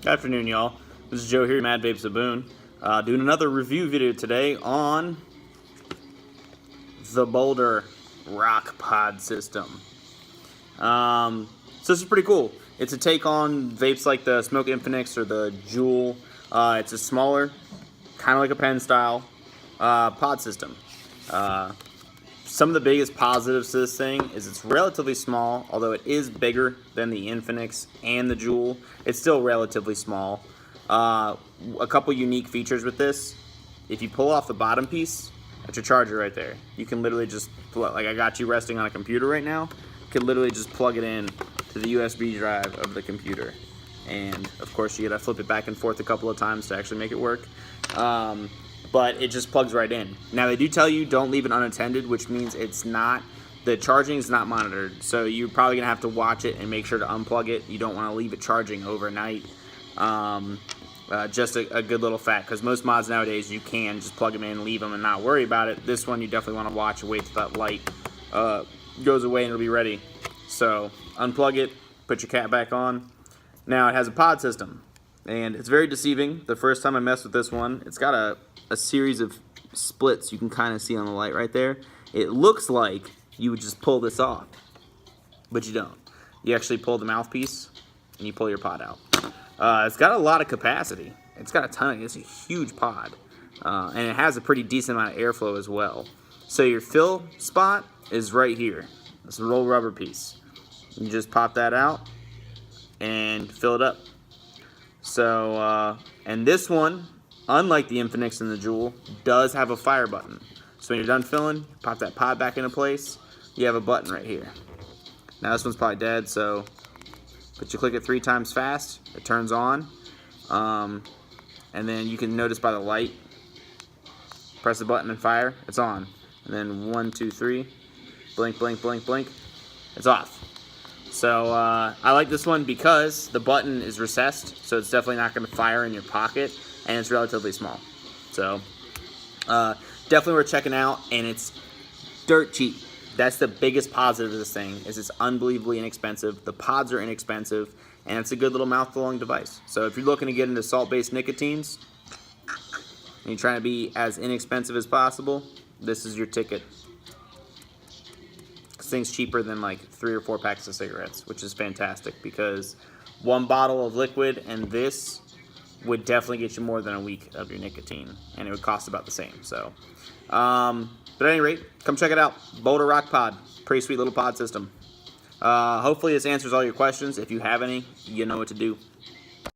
Good afternoon, y'all. This is Joe here, Mad Vapes of Boone, doing another review video today on the Boulder Rock Pod system. So this is pretty cool. It's a take on vapes like the Smoke Infinix or the Juul. It's a smaller, kind of like a pen style pod system. Some of the biggest positives to this thing is it's relatively small, although it is bigger than the Infinix and the Juul. It's still relatively small. A couple unique features with this: if you pull off the bottom piece, that's your charger right there. You can literally just, like I got you resting on a computer right now, you can literally just plug it in to the USB drive of the computer. And of course you gotta flip it back and forth a couple of times to actually make it work. But it just plugs right in. Now they do tell you don't leave it unattended, which means the charging is not monitored. So you're probably gonna have to watch it and make sure to unplug it. You don't wanna leave it charging overnight. Just a good little fact, because most mods nowadays you can just plug them in, leave them, and not worry about it. This one you definitely wanna watch and wait till that light goes away and it'll be ready. So unplug it, put your cap back on. Now it has a pod system, and it's very deceiving. The first time I messed with this one, it's got a series of splits you can kind of see on the light right there. It looks like you would just pull this off, but you don't. You actually pull the mouthpiece and you pull your pod out. It's got a lot of capacity. It's got a ton. It's a huge pod, and it has a pretty decent amount of airflow as well. So your fill spot is right here. It's a roll rubber piece. You just pop that out and fill it up. So, and this one, unlike the Infinix and the Juul, does have a fire button. So when you're done filling, pop that pod back into place, you have a button right here. Now this one's probably dead, but you click it 3 times fast, it turns on. And then you can notice by the light, press the button and fire, it's on. And then 1, 2, 3, blink, blink, blink, blink, it's off. So I like this one because the button is recessed, so it's definitely not going to fire in your pocket, and it's relatively small. So definitely worth checking out, and it's dirt cheap. That's the biggest positive of this thing, is it's unbelievably inexpensive. The pods are inexpensive, and it's a good little mouth-to-lung device. So if you're looking to get into salt-based nicotines, and you're trying to be as inexpensive as possible, this is your ticket. This thing's cheaper than like 3 or 4 packs of cigarettes, which is fantastic, because 1 bottle of liquid and this would definitely get you more than a week of your nicotine, and it would cost about the same. So, but at any rate, come check it out. Boulder Rock Pod, pretty sweet little pod system. Hopefully this answers all your questions. If you have any, you know what to do.